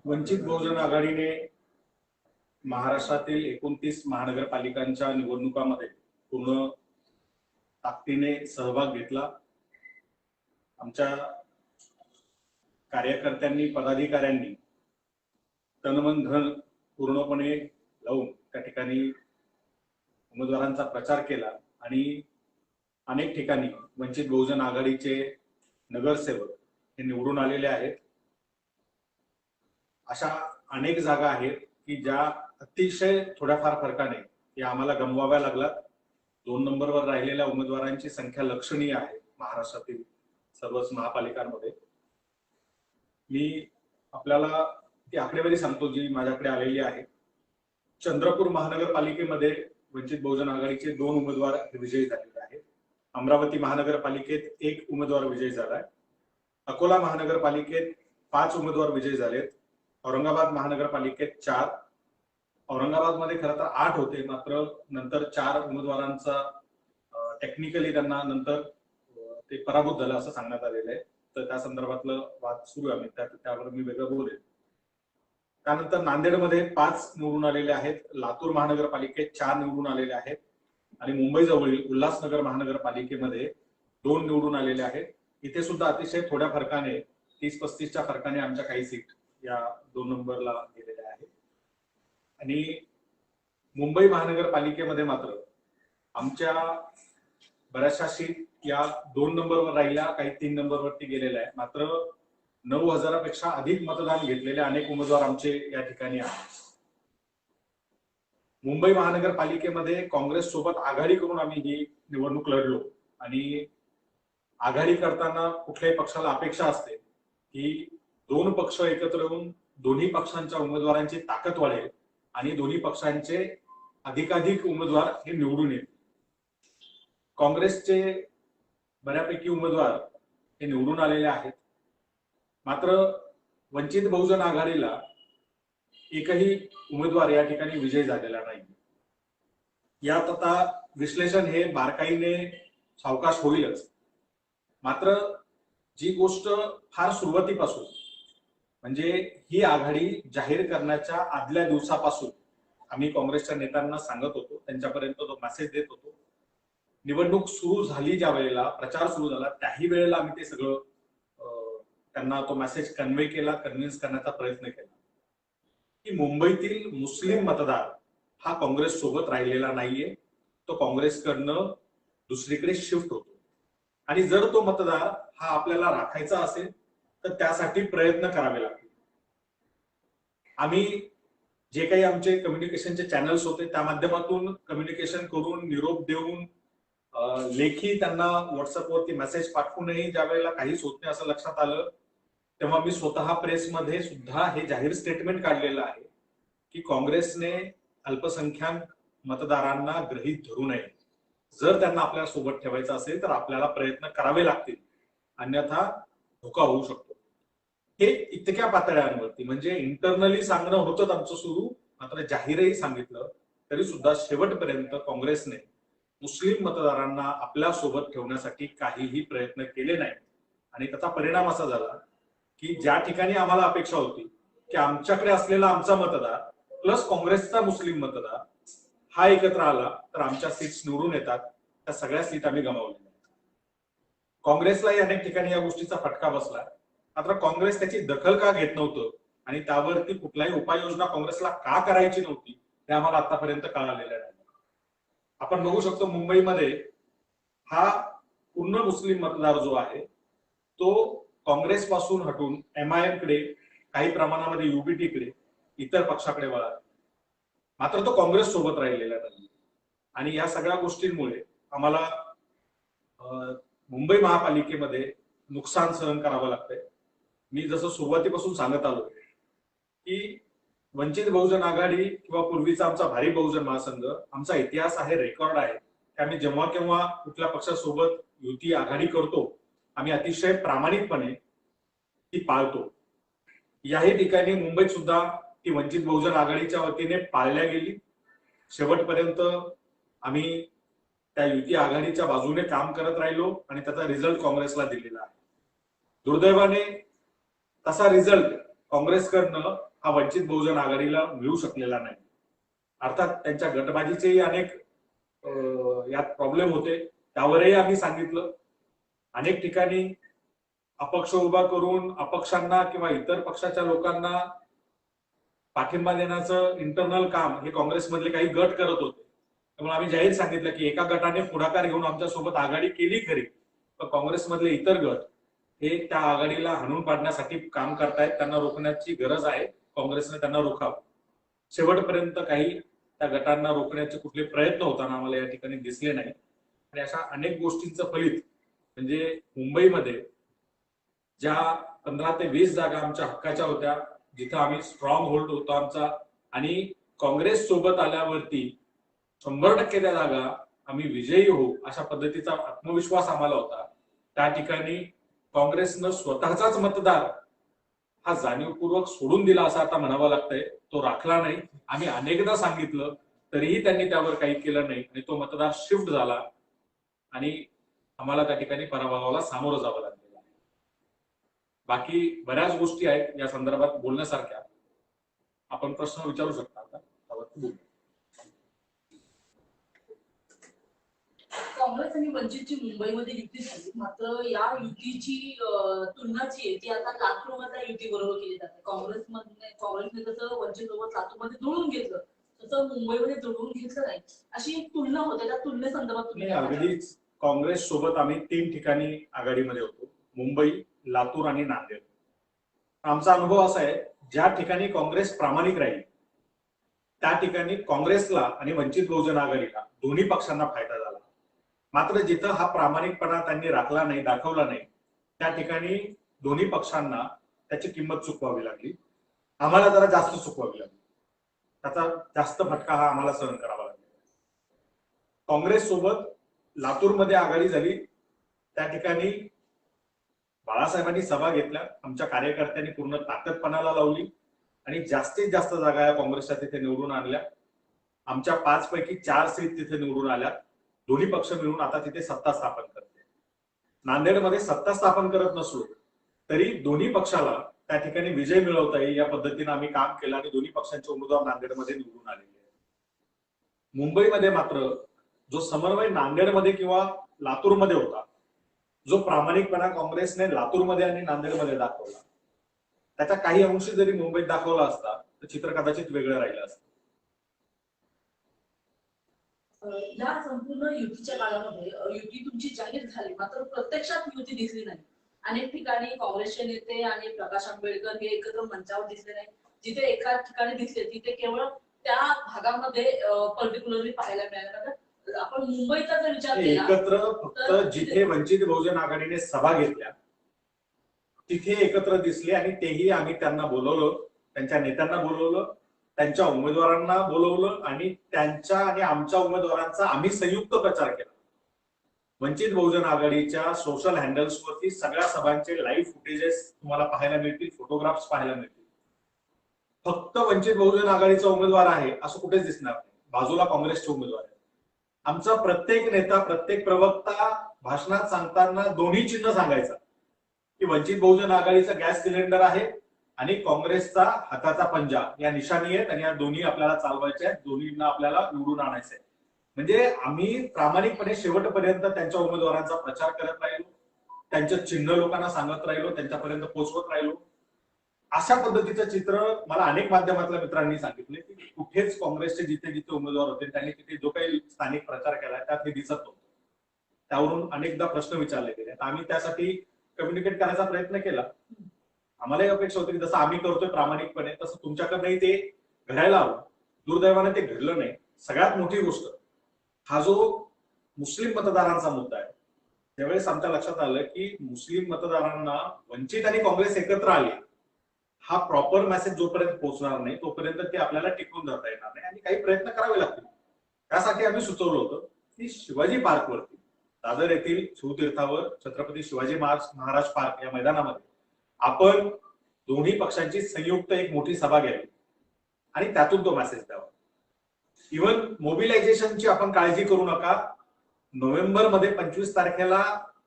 वंचित बहुजन आघाडीने महाराष्ट्रातील 29 महानगरपालिकांच्या निवडणुकांमध्ये पूर्ण ताकदीने सहभाग घेतला। आमच्या कार्यकर्त्यांनी, पदाधिकाऱ्यांनी तन मन धन पूर्णपणे लावून त्या ठिकाणी उमेदवारांचा प्रचार केला आणि अनेक ठिकाणी वंचित बहुजन आघाडीचे नगरसेवक हे निवडून आलेले आहेत। अशा अनेक जागा आहेत की ज्या अतिशय थोड्याफार फरकाने या आम्हाला गमवाव्या लागल्यात। 2 नंबरवर राहिलेल्या उमेदवारांची संख्या लक्षणीय आहे महाराष्ट्रातील सर्वच महापालिकांमध्ये। मी आपल्याला ती आकडेवारी सांगतो जी माझ्याकडे आलेली आहे। चंद्रपूर महानगरपालिकेमध्ये वंचित बहुजन आघाडीचे 2 उमेदवार विजयी झालेले आहेत। अमरावती महानगरपालिकेत 1 उमेदवार विजयी झालाय। अकोला महानगरपालिकेत 5 उमेदवार विजयी झालेत। औरंगाबाद महानगरपालिकेत 4, औरंगाबादमध्ये खरं तर 8 होते, मात्र नंतर 4 उमेदवारांचा टेक्निकली त्यांना नंतर ते पराभूत झालं असं सांगण्यात आलेलं आहे। तर त्या संदर्भातलं वाद सुरू आहे, त्यावर मी वेगळं बोलेन। त्यानंतर नांदेडमध्ये 5 निवडून आलेले आहेत। लातूर महानगरपालिकेत 4 निवडून आलेले आहेत आणि मुंबईजवळील उल्हासनगर महानगरपालिकेमध्ये 2 निवडून आलेले आहेत। इथे सुद्धा अतिशय थोड्या फरकाने 30-35च्या फरकाने आमच्या काही सीट या 2 नंबरला गेलेल्या आहेत। आणि मुंबई महानगरपालिकेमध्ये मात्र आमच्या बऱ्याचशा सीट या 2 नंबरवर राहिल्या, काही 3 नंबरवरती गेलेल्या आहेत। मात्र 9,000पेक्षा अधिक मतदान घेतलेले अनेक उमेदवार आमचे या ठिकाणी आहेत। मुंबई महानगरपालिकेमध्ये काँग्रेस सोबत आघाडी करून आम्ही ही निवडणूक लढलो आणि आघाडी करताना कुठल्याही पक्षाला अपेक्षा असते की 2 पक्ष एकत्र येऊन दोन्ही पक्षांच्या उमेदवारांची ताकद वाढेल आणि दोन्ही पक्षांचे अधिकाधिक उमेदवार हे निवडून येतील। काँग्रेसचे बऱ्यापैकी उमेदवार हे निवडून आलेले आहेत, मात्र वंचित बहुजन आघाडीला एकही उमेदवार या ठिकाणी विजयी झालेला नाही। यात आता विश्लेषण हे बारकाईने सावकाश होईलच, मात्र जी गोष्ट फार सुरुवातीपासून म्हणजे ही आघाडी जाहीर करण्याच्या आदल्या दिवसापासून आम्ही काँग्रेसच्या नेत्यांना सांगत होतो, त्यांच्यापर्यंत तो मेसेज देत होतो। निवडणूक सुरू झाली, ज्या वेळेला प्रचार सुरू झाला त्याही वेळेला आम्ही ते सगळं त्यांना तो मेसेज कन्व्हे केला, कन्व्हिन्स करण्याचा प्रयत्न केला की मुंबईतील मुस्लिम मतदार हा काँग्रेस सोबत राहिलेला नाहीये, तो काँग्रेसकडनं दुसरीकडे शिफ्ट होतो आणि जर तो मतदार हा आपल्याला राखायचा असेल तर त्यासाठी प्रयत्न करावे लागतील। आम्ही जे काही आमचे कम्युनिकेशनचे चॅनल्स होते त्या माध्यमातून कम्युनिकेशन करून, निरोप देऊन, लेखी त्यांना व्हॉट्सअपवरती मेसेज पाठवूनही ज्या वेळेला काहीच होत नाही असं लक्षात आलं, तेव्हा मी स्वतः प्रेसमध्ये सुद्धा हे जाहीर स्टेटमेंट काढलेलं आहे की काँग्रेसने अल्पसंख्याक मतदारांना गृहीत धरू नये। जर त्यांना आपल्या सोबत ठेवायचं असेल तर आपल्याला प्रयत्न करावे लागतील, अन्यथा धोका होऊ शकतो। हे इतक्या पातळ्यांवरती म्हणजे इंटरनली सांगणं होतं आमचं सुरू, मात्र जाहीरही सांगितलं तरी सुद्धा शेवटपर्यंत काँग्रेसने मुस्लिम मतदारांना आपल्या सोबत ठेवण्यासाठी काहीही प्रयत्न केले नाही आणि त्याचा परिणाम असा झाला की ज्या ठिकाणी आम्हाला अपेक्षा होती की आमच्याकडे असलेला आमचा मतदार प्लस काँग्रेसचा मुस्लिम मतदार हा एकत्र आला तर आमच्या सीट्स निवडून येतात, त्या सगळ्या सीट आम्ही गमावल्या। काँग्रेसलाही अनेक ठिकाणी या गोष्टीचा फटका बसला, मात्र काँग्रेस त्याची दखल का घेत नव्हतं आणि त्यावरती कुठलाही उपाययोजना काँग्रेसला का करायची नव्हती हे आम्हाला आतापर्यंत कळालेलं नाही। आपण बघू शकतो मुंबईमध्ये हा पूर्ण मुस्लिम मतदार जो आहे तो काँग्रेस पासून हटून MIM कडे, काही प्रमाणामध्ये UBT कडे इतर पक्षाकडे वळाले. मात्र तो काँग्रेस सोबत राहिलेला नाही आणि या सगळ्या गोष्टींमुळे आम्हाला मुंबई महापालिकेमध्ये नुकसान सहन करावं लागतंय. मी जसं सुरुवातीपासून सांगत आलो की वंचित बहुजन आघाडी किंवा पूर्वीचा आमचा भारी बहुजन महासंघ, आमचा इतिहास आहे, रेकॉर्ड आहे की आम्ही जेव्हा केव्हा कुठल्या पक्षासोबत युती आघाडी करतो आम्ही अतिशय प्रामाणिकपणे ती पाळतो. याही ठिकाणी मुंबईत सुद्धा ती वंचित बहुजन आघाडीच्या वतीने पाळल्या गेली. शेवटपर्यंत आम्ही त्या युती आघाडीच्या बाजूने काम करत राहिलो आणि त्याचा रिझल्ट काँग्रेसला दिलेला आहे. दुर्दैवाने तसा रिझल्ट काँग्रेसकडनं हा वंचित बहुजन आघाडीला मिळू शकलेला नाही. अर्थात त्यांच्या गटबाजीचेही अनेक यात प्रॉब्लेम होते, त्यावरही आम्ही सांगितलं. अनेक ठिकाणी अपक्ष उभा करून अपक्षांना किंवा इतर पक्षाच्या लोकांना पाठिंबा देण्याचं इंटरनल काम हे काँग्रेसमधले काही गट करत होते. त्यामुळे आम्ही जाहीर सांगितलं की एका गटाने पुढाकार घेऊन आमच्यासोबत आघाडी केली खरी, पण काँग्रेसमधले इतर गट हे त्या आघाडीला हाणून पाडण्यासाठी काम करतायत, त्यांना रोखण्याची गरज आहे, काँग्रेसने त्यांना रोखावं. शेवटपर्यंत काही त्या गटांना रोखण्याचे कुठले प्रयत्न होताना आम्हाला या ठिकाणी दिसले नाही. आणि अशा अनेक गोष्टींचं फलित म्हणजे मुंबईमध्ये ज्या 15 ते 20 जागा आमच्या हक्काच्या होत्या, जिथं आम्ही स्ट्रॉंग होल्ड होतो आमचा, आणि काँग्रेस सोबत आल्यावरती 100% त्या जागा आम्ही विजयी होऊ अशा पद्धतीचा आत्मविश्वास आम्हाला होता. त्या ठिकाणी काँग्रेसनं स्वतःचाच मतदार हा जाणीवपूर्वक सोडून दिला असं आता म्हणावं लागतंय. तो राखला नाही. आम्ही अनेकदा सांगितलं तरीही त्यांनी त्यावर काही केलं नाही आणि तो मतदार शिफ्ट झाला आणि आम्हाला त्या ठिकाणी पराभवाला सामोरं जावं लागलं. बाकी बऱ्याच गोष्टी आहेत या संदर्भात बोलण्यासारख्या, आपण प्रश्न विचारू शकता आता त्यावरती बोलू. काँग्रेस आणि वंचितची मुंबईमध्ये युती झाली, मात्र या युतीची तुलना जी आहे ती आता लातूरमधल्या युती बरोबर केली जाते. काँग्रेसने जसं वंचित सोबत लातूरमध्ये जुळून घेतलं तसं मुंबईमध्ये जुळवून घेतलं नाही, अशी एक तुलना होते. त्या तुलनेसंदर्भात तुम्ही अगदीच काँग्रेस सोबत आम्ही 3 ठिकाणी आघाडीमध्ये होतो, मुंबई, लातूर आणि नांदेड. आमचा अनुभव असा आहे, ज्या ठिकाणी काँग्रेस प्रामाणिक राहील त्या ठिकाणी काँग्रेसला आणि वंचित बहुजन आघाडीला दोन्ही पक्षांना फायदा झाला. मात्र जिथं हा प्रामाणिकपणा त्यांनी राखला नाही, दाखवला नाही, त्या ठिकाणी दोन्ही पक्षांना त्याची किंमत चुकवावी लागली. आम्हाला जरा जास्त चुकवावी लागली, त्याचा जास्त फटका हा आम्हाला सहन करावा लागला. काँग्रेस सोबत लातूरमध्ये आघाडी झाली, त्या ठिकाणी बाळासाहेबांनी सभा घेतल्या, आमच्या कार्यकर्त्यांनी पूर्ण ताकद पणाला लावली आणि जास्तीत जास्त जागा या काँग्रेसच्या तिथे निवडून आणल्या. आमच्या 5 पैकी 4 सीट तिथे निवडून आल्या. दोन्ही पक्ष मिळून आता तिथे सत्ता स्थापन करते. नांदेडमध्ये सत्ता स्थापन करत नसलो तरी दोन्ही पक्षाला त्या ठिकाणी विजय मिळवता येईल या पद्धतीने आम्ही काम केलं आणि दोन्ही पक्षांचे उमेदवार नांदेडमध्ये निवडून आलेले आहेत. मुंबईमध्ये मात्र जो समन्वय नांदेडमध्ये किंवा लातूरमध्ये होता, जो प्रामाणिकपणा काँग्रेसने लातूरमध्ये आणि नांदेडमध्ये दाखवला, त्याचा काही अंश जरी मुंबईत दाखवला असता तर चित्र कदाचित वेगळं राहिलं असतं. या संपूर्ण युतीच्या काळामध्ये युती तुमची जाहीर झाली, मात्र प्रत्यक्षात युती दिसली नाही. अनेक ठिकाणी काँग्रेसचे नेते आणि प्रकाश आंबेडकर हे एकत्र मंचावर दिसले नाही. जिथे एका ठिकाणी दिसले तिथे केवळ त्या भागामध्ये पर्टिक्युलरली पाहायला मिळालं. आपण मुंबईचा जर विचार केला एकत्र फक्त जिथे वंचित बहुजन आघाडीने सभा घेतल्या तिथे एकत्र दिसले आणि तेही आम्ही त्यांना बोलवलं, त्यांच्या नेत्यांना बोलवलं, त्यांच्या उमेदवारांना बोलवलं आणि त्यांच्या आणि आमच्या उमेदवारांचा आम्ही संयुक्त प्रचार केला. वंचित बहुजन आघाडीच्या सोशल हँडल्सवरती सगळ्या सभांचे लाईव्ह फुटेजेस तुम्हाला पाहायला मिळतील, फोटोग्राफ्स पाहायला मिळतील. फक्त वंचित बहुजन आघाडीचा उमेदवार आहे असं कुठेच दिसणार नाही, बाजूला काँग्रेसचे उमेदवार आहेत. आमचा प्रत्येक नेता, प्रत्येक प्रवक्ता भाषणात सांगताना दोन्ही चिन्ह सांगायचा की वंचित बहुजन आघाडीचा गॅस सिलेंडर आहे आणि काँग्रेसचा हाताचा पंजा या निशाणी आहेत आणि या दोन्ही आपल्याला चालवायच्या आहेत, दोन्हींना आपल्याला निवडून आणायचंय. म्हणजे आम्ही प्रामाणिकपणे शेवटपर्यंत त्यांच्या उमेदवारांचा प्रचार करत राहिलो, त्यांचं चिन्ह लोकांना सांगत राहिलो, त्यांच्यापर्यंत पोहोचवत राहिलो. अशा पद्धतीचं चित्र मला अनेक माध्यमातल्या मित्रांनी सांगितले की कुठेच काँग्रेसचे जिथे जिथे उमेदवार होते त्यांनी तिथे जो काही स्थानिक प्रचार केला त्यात हे दिसत नव्हतं. त्यावरून अनेकदा प्रश्न विचारले गेले. आम्ही त्यासाठी कम्युनिकेट करायचा प्रयत्न केला. आम्हालाही अपेक्षा होती की जसं आम्ही करतोय प्रामाणिकपणे तसं तुमच्याकडनंही ते घडायला हवं. दुर्दैवाने ते घडलं नाही. सगळ्यात मोठी गोष्ट, हा जो मुस्लिम मतदारांचा मुद्दा आहे, त्यावेळेस आमच्या लक्षात आलं की मुस्लिम मतदारांना वंचित आणि काँग्रेस एकत्र आले, हा प्रॉपर मेसेज जोपर्यंत पोहोचणार नाही तोपर्यंत ते आपल्याला टिकवून धरता येणार नाही आणि काही प्रयत्न करावे लागतील. त्यासाठी आम्ही सुचवलं होतं की शिवाजी पार्कवरती, दादर येथील शिवतीर्थावर छत्रपती शिवाजी महाराज पार्क या मैदानामध्ये आपण दोन्ही पक्षांची संयुक्त एक मोठी सभा घ्यावी आणि त्यातून तो मेसेज द्यावा. इव्हन मोबिलायझेशनची आपण काळजी करू नका. नोव्हेंबर मध्ये 25 तारखेला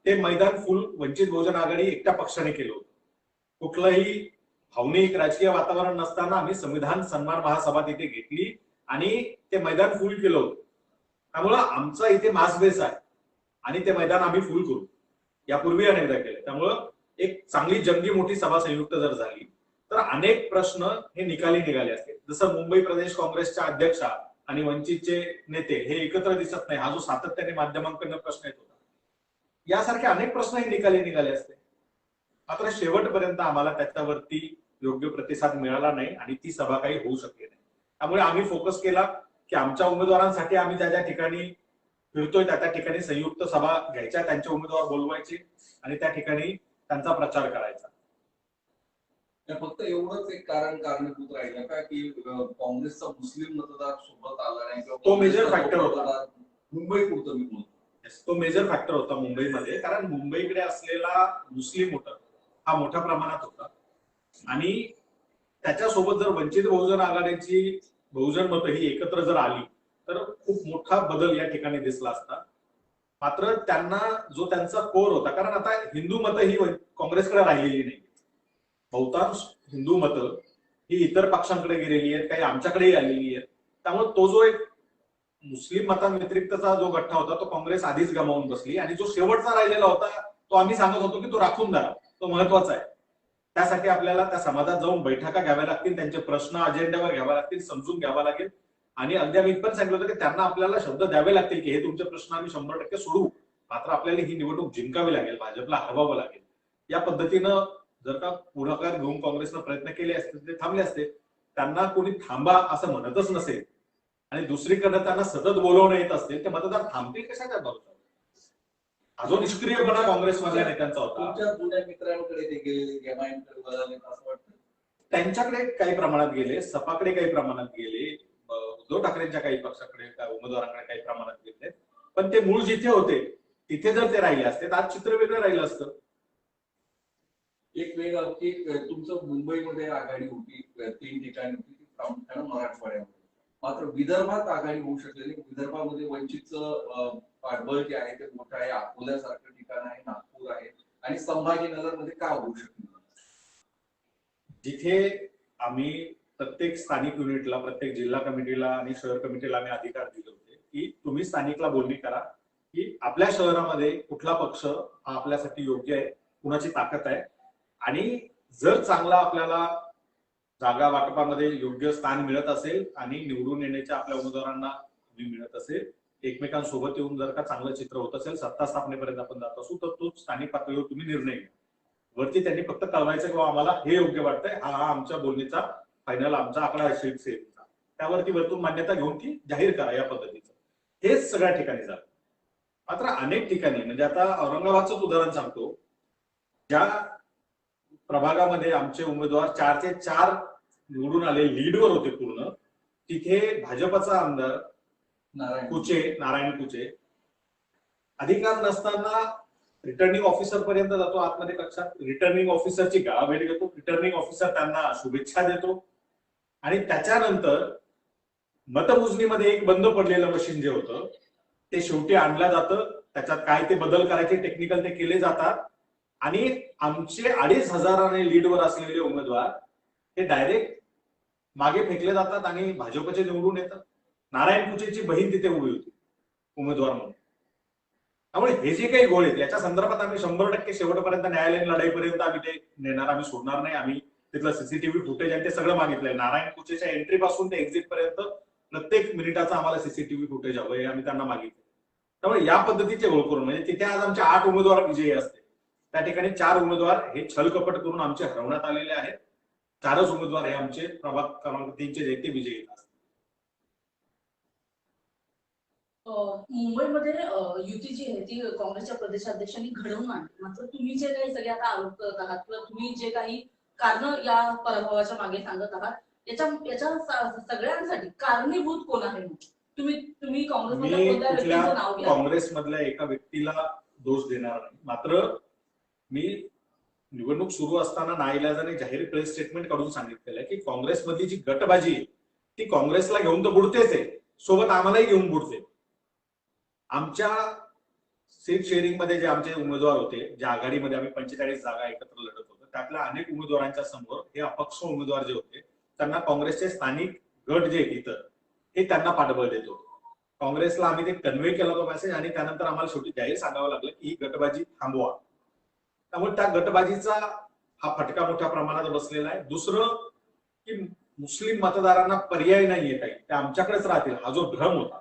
ते मैदान फुल वंचित बहुजन आघाडी एकट्या पक्षाने केलं होतं. कुठलंही भावनिक राजकीय वातावरण नसताना आम्ही संविधान सन्मान महासभा तिथे घेतली आणि ते मैदान फुल केलं होतं. त्यामुळं आमचा इथे मास बेस आहे आणि ते मैदान आम्ही फुल करू. यापूर्वी अनेकदा केले. त्यामुळं एक चांगली जंगी मोठी सभा संयुक्त जर झाली तर अनेक प्रश्न हे निकाली निघाले असते. जसं मुंबई प्रदेश काँग्रेसच्या अध्यक्षा आणि वंचितचे नेते हे एकत्र दिसत नाही, हा जो सातत्याने माध्यमांकडून प्रश्न येत होता, यासारखे अनेक प्रश्न हे निकाली निघाले असते. मात्र शेवटपर्यंत आम्हाला त्याच्यावरती योग्य प्रतिसाद मिळाला नाही आणि ती सभा काही होऊ शकली नाही. त्यामुळे आम्ही फोकस केला की आमच्या उमेदवारांसाठी आम्ही ज्या ज्या ठिकाणी फिरतोय त्या त्या ठिकाणी संयुक्त सभा घ्यायच्या, त्यांचे उमेदवार बोलवायचे आणि त्या ठिकाणी त्यांचा प्रचार करायचा. फक्त एवढंच एक कारणीभूत राहिलं का की काँग्रेसचा मुस्लिम मतदार सोबत आला नाही, तो मेजर फॅक्टर होता. मुंबई पुरतं मी बोलतो, तो मेजर फॅक्टर होता मुंबईमध्ये, कारण मुंबईकडे असलेला मुस्लिम वोटर हा मोठ्या प्रमाणात होता आणि त्याच्यासोबत जर वंचित बहुजन आघाडीची बहुजन मतं ही एकत्र जर आली तर खूप मोठा बदल या ठिकाणी दिसला असता. मात्र त्यांना जो त्यांचा कोर होता, कारण आता हिंदू मतं ही काँग्रेसकडे राहिलेली नाही. बहुतांश हिंदू मतं ही इतर पक्षांकडे गेलेली आहेत, काही आमच्याकडेही आलेली आहेत. त्यामुळे तो जो एक मुस्लिम मतांव्यतिरिक्तचा जो गठ्ठा होता तो काँग्रेस आधीच गमावून बसली आणि जो शेवटचा राहिलेला होता तो आम्ही सांगत होतो की तो राखून धरा, तो महत्वाचा आहे. त्यासाठी आपल्याला त्या समाजात जाऊन बैठका घ्याव्या लागतील, त्यांचे प्रश्न अजेंड्यावर घ्यावे लागतील, समजून घ्यावा लागेल आणि अगदी आम्ही इथपर्यंत सांगितलं होतं की त्यांना आपल्याला शब्द द्यावे लागतील की हे तुमचे प्रश्न आम्ही 100% सोडवू, मात्र आपल्याला ही निवडणूक जिंकावी लागेल, भाजपला हरवावं लागेल. या पद्धतीनं जर का पुढाकार घेऊन काँग्रेसनं प्रयत्न केले असते ते थांबले असते. त्यांना कोणी थांबा असं म्हणतच नसेल आणि दुसरीकडे त्यांना सतत बोलवणं येत असतील, ते मतदार थांबतील कशाच्या भरोसा? हा जो निष्क्रियपणा काँग्रेसमधल्या नेत्यांचा होता, तुमच्या जुन्या मित्रांकडे ते गेले, असं वाटतं त्यांच्याकडे काही प्रमाणात गेले, सपाकडे काही प्रमाणात गेले, उद्धव ठाकरेंच्या काही पक्षाकडे उमेदवारांकडे काही प्रमाणात गेले. पण ते मूळ जिथे होते तिथे जर ते राहिले असते तर आज चित्र वेगळं राहिलं असतं. एक वेळ की तुमचं मुंबईमध्ये आघाडी होती, 3 ठिकाणी होती, प्रामुख्यानं मराठवाड्यामध्ये. मात्र विदर्भात आघाडी होऊ शकली नाही. विदर्भामध्ये वंचितचं पाठबळ जे आहे ते मोठं आहे. अकोल्यासारखं ठिकाण आहे, नागपूर आहे आणि संभाजीनगरमध्ये का होऊ शकली? जिथे आम्ही प्रत्येक स्थानिक युनिटला, प्रत्येक जिल्हा कमिटीला आणि शहर कमिटीला आम्ही अधिकार दिले होते की तुम्ही स्थानिकला बोलणी करा की आपल्या शहरामध्ये कुठला पक्ष हा आपल्यासाठी योग्य आहे, कुणाची ताकद आहे आणि जर चांगला आपल्याला जागा वाटपामध्ये योग्य स्थान मिळत असेल आणि निवडून येण्याच्या आपल्या उमेदवारांना मिळत असेल, एकमेकांसोबत येऊन जर का चांगलं चित्र होत असेल, सत्ता स्थापनेपर्यंत आपण जात असू, तर तो स्थानिक पातळीवर तुम्ही निर्णय घ्या. वरती त्यांनी फक्त कळवायचं किंवा आम्हाला हे योग्य वाटतंय, हा आमच्या बोलणीचा फायनल आमचा आकडा शिवसेनेचा, त्यावरती वरतून मान्यता घेऊन ती जाहीर करा. या पद्धतीचं हेच सगळ्या ठिकाणी झालं. मात्र अनेक ठिकाणी, म्हणजे आता औरंगाबादचं उदाहरण सांगतो, ज्या प्रभागामध्ये आमचे उमेदवार 4चे 4 निवडून आले, लीडवर होते पूर्ण, तिथे भाजपचा आमदार नारायण कुचे अधिकार नसताना रिटर्निंग ऑफिसर पर्यंत जातो आतमध्ये कक्षात, रिटर्निंग ऑफिसरची गाळाभेट घेतो, रिटर्निंग ऑफिसर त्यांना शुभेच्छा देतो आणि त्याच्यानंतर मतमोजणीमध्ये एक बंद पडलेलं मशीन जे होतं ते शेवटी आणलं जातं. त्याच्यात काय ते बदल करायचे टेक्निकल ते केले जातात आणि आमचे 2,500 लीडवर असलेले उमेदवार हे डायरेक्ट मागे फेकले जातात आणि भाजपचे निवडून येतात. नारायण कुचेची बहीण तिथे उभी होती उमेदवार म्हणून. त्यामुळे हे जे काही गोळ आहेत याच्या संदर्भात आम्ही 100% शेवटपर्यंत न्यायालयीन लढाईपर्यंत आम्ही ते नेणार, आम्ही सोडणार नाही. आम्ही तिथलं सीसीटीव्ही फुटेज आणि ते सगळं मागितलंय. नारायण कुचेच्या एंट्री पासून ते एक्झिट पर्यंत प्रत्येक मिनिटाचा आम्हाला सीसीटीव्ही फुटेज हवं हे आम्ही त्यांना मागितलं. त्यामुळे या पद्धतीचे गोळ करून, म्हणजे तिथे आज आमचे 8 उमेदवार विजयी असते, त्या ठिकाणी 4 उमेदवार हे छलकपट करून आमचे हरवण्यात आलेले आहेत. 4च उमेदवार हे आमचे प्रभाग क्रमांक 3चे जे ते विजयी असतात. मुंबईमध्ये युती जी आहे ती काँग्रेसच्या प्रदेशाध्यक्षांनी घडवून आणली. मात्र तुम्ही जे काही सगळे आता आरोप करत आहात किंवा तुम्ही जे काही कारण या पराभवाच्या मागे सांगत आहात, याच्या सगळ्यांसाठी कारणीभूत कोण आहे? तुम्ही काँग्रेसमधल्या मी कोणत्या कुठल्या व्यक्तीचं नाव घ्या? काँग्रेसमधल्या एका व्यक्तीला दोष देणार नाही. मात्र मी निवडणूक सुरू असताना नाईलाजाने जाहीर प्रेस स्टेटमेंट काढून सांगितलेलं आहे की काँग्रेसमधली जी गटबाजी आहे ती काँग्रेसला घेऊन तर बुडतेच आहे, सोबत आम्हालाही घेऊन बुडते. आमच्या सीट शेअरिंग मध्ये जे आमचे उमेदवार होते, ज्या आघाडीमध्ये आम्ही 45 जागा एकत्र लढत होतो, त्यातल्या अनेक उमेदवारांच्या समोर हे अपक्ष उमेदवार जे होते त्यांना काँग्रेसचे स्थानिक गट जे आहेत इथं हे त्यांना पाठबळ देत होते. काँग्रेसला आम्ही ते कन्व्हे केला तो मेसेज आणि त्यानंतर आम्हाला शेवटी जाहीर सांगावं लागलं की ही गटबाजी थांबवा. त्यामुळे त्या गटबाजीचा हा फटका मोठ्या प्रमाणात बसलेला आहे. दुसरं की मुस्लिम मतदारांना पर्याय नाहीये काही, ते आमच्याकडेच राहतील हा जो भ्रम होता,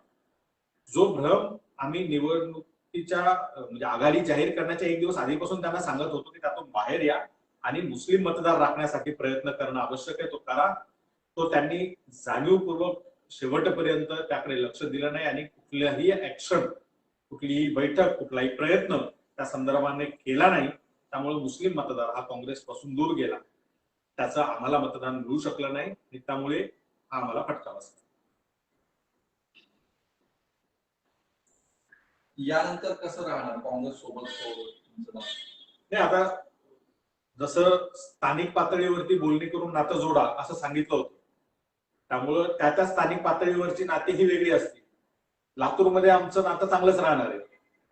जो भ्रम आम्ही निवडणुकीच्या म्हणजे आघाडी जाहीर करण्याच्या 1 दिवस आधीपासून त्यांना सांगत होतो की त्यातून बाहेर या आणि मुस्लिम मतदार राखण्यासाठी प्रयत्न करणं आवश्यक आहे, तो करा. तो त्यांनी जाणीवपूर्वक शेवटपर्यंत त्याकडे लक्ष दिलं नाही आणि कुठल्याही ऍक्शन, कुठलीही बैठक, कुठलाही प्रयत्न त्या संदर्भाने केला नाही. त्यामुळे मुस्लिम मतदार हा काँग्रेसपासून दूर गेला, त्याचं आम्हाला मतदान मिळू शकलं नाही आणि त्यामुळे हा आम्हाला फटका बसला. यानंतर कसं राहणार काँग्रेस सोबत तुमचं नाव? नाही, आता जसं स्थानिक पातळीवरती बोलणी करून नातं जोडा असं सांगितलं होतं, त्यामुळं त्या स्थानिक पातळीवरची नाती ही वेगळी असतील. लातूरमध्ये आमचं नातं चांगलंच राहणार आहे,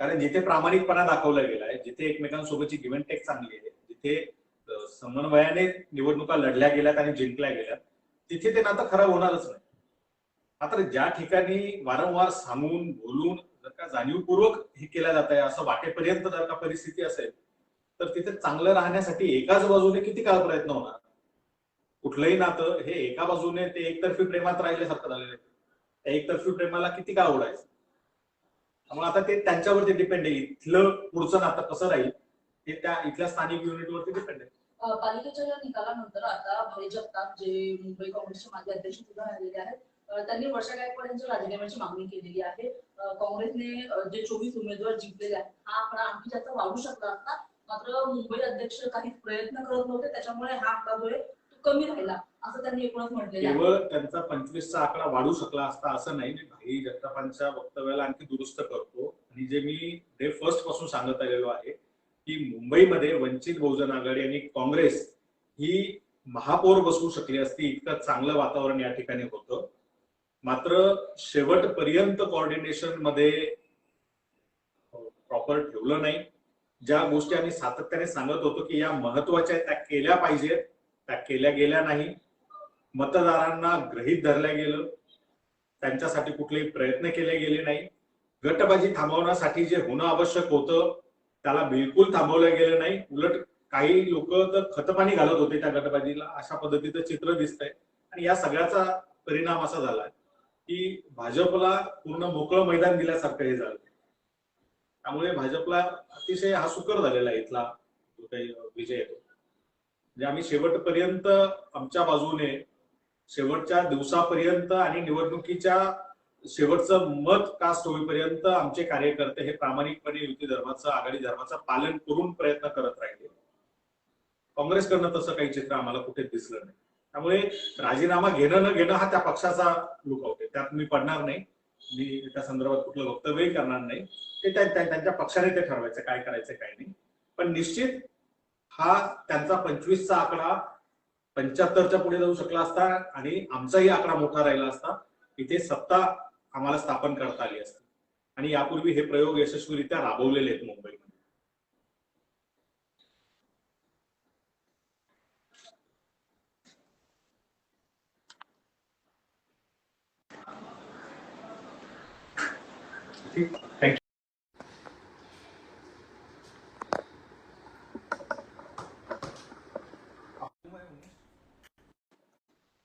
कारण जिथे प्रामाणिकपणा दाखवला गेला आहे, जिथे एकमेकांसोबतची गिव्ह अँड टेक चांगली आहे, जिथे समन्वयाने निवडणुका लढल्या गेल्यात आणि जिंकल्या गेल्यात, तिथे ते नातं खराब होणारच नाही. मात्र ज्या ठिकाणी वारंवार सांगून बोलून जर का जाणीवपूर्वक हे केलं जात आहे असं वाटेपर्यंत जर का परिस्थिती असेल तर तिथे चांगलं राहण्यासाठी एकाच बाजूने किती काळ प्रयत्न होणार? कुठलंही नातं हे एका बाजूने ते एकतर्फी प्रेमात राहिल्यासारखं झालेलं आहे. त्या एकतर्फी प्रेमाला किती काळ ओढायचं? त्यामुळे आता ते त्यांच्यावरती डिपेंड आहे, इथलं पुढचं नातं कसं राहील हे त्या इथल्या स्थानिक युनिटवरती डिपेंड आहे. पालिकेच्या या निकालानंतर आता भाई जगताप जे मुंबई काँग्रेसचे माजी अध्यक्ष सुद्धा राहिलेले आहेत, त्यांनी वर्षा गायकवाड यांच्या राजीनाम्याची मागणी केलेली आहे. काँग्रेसने जे 24 उमेदवार जिंकलेले आहेत हा आकडा आणखी जास्त वाढू शकला असता. मात्र मुंबई अध्यक्ष काही प्रयत्न करत नव्हते, त्याच्यामुळे हा आकडा जो आहे तो कमी राहिला असं त्यांनी एकूणच म्हटलेलं आहे. केवळ त्यांचा 25चा आकडा वाढू शकला असता असं नाही. मी भाई जगतापांच्या वक्तव्याला आणखी दुरुस्त करतो आणि जे मी डे फर्स्ट पासून सांगत आलेलो आहे की मुंबईमध्ये वंचित बहुजन आघाडी आणि काँग्रेस ही महापौर बसवू शकली असती, इतकं चांगलं वातावरण या ठिकाणी होतं. मात्र शेवटपर्यंत कोऑर्डिनेशन मध्ये प्रॉपर ठेवलं नाही. ज्या गोष्टी आम्ही सातत्याने सांगत होतो की या महत्वाच्या त्या केल्या पाहिजेत, त्या केल्या गेल्या नाही. मतदारांना गृहीत धरलं गेलं, त्यांच्यासाठी कुठलेही प्रयत्न केले गेले नाही. गटबाजी थांबवण्यासाठी जे होणं आवश्यक होतं त्याला बिलकुल थांबवलं गेलं नाही. उलट काही लोक तर खतपाणी घालत होते त्या गटबाजीला, अशा पद्धतीचं चित्र दिसतंय. आणि या सगळ्याचा परिणाम असा झाला की भाजपला पूर्ण मोकळं मैदान दिल्यासारखं हे झालं. त्यामुळे भाजपला अतिशय हा सुकर झालेला आहे इथला जो काही विजय आहे. म्हणजे आम्ही शेवटपर्यंत आमच्या बाजूने शेवटच्या दिवसापर्यंत आणि निवडणुकीच्या शेवटचं मत कास्ट होईपर्यंत आमचे कार्यकर्ते हे प्रामाणिकपणे युती धर्माचं, आघाडी धर्माचं पालन करून प्रयत्न करत राहिले. काँग्रेसकडनं तसं काही चित्र आम्हाला कुठे दिसलं नाही. त्यामुळे राजीनामा घेणं न घेणं हा त्या पक्षाचा लुकआउट आहे, त्यात मी पडणार नाही. मी त्या संदर्भात कुठलं वक्तव्यही करणार नाही. ते त्यांच्या पक्षाने ते ठरवायचं काय करायचं काय नाही. पण निश्चित हा त्यांचा 25चा आकडा 75च्या पुढे जाऊ शकला असता आणि आमचाही आकडा मोठा राहिला असता. इथे सत्ता आम्हाला स्थापन करता आली असती आणि यापूर्वी हे प्रयोग यशस्वीरित्या राबवलेले आहेत मुंबईमध्ये. ठीक, थँक्यू.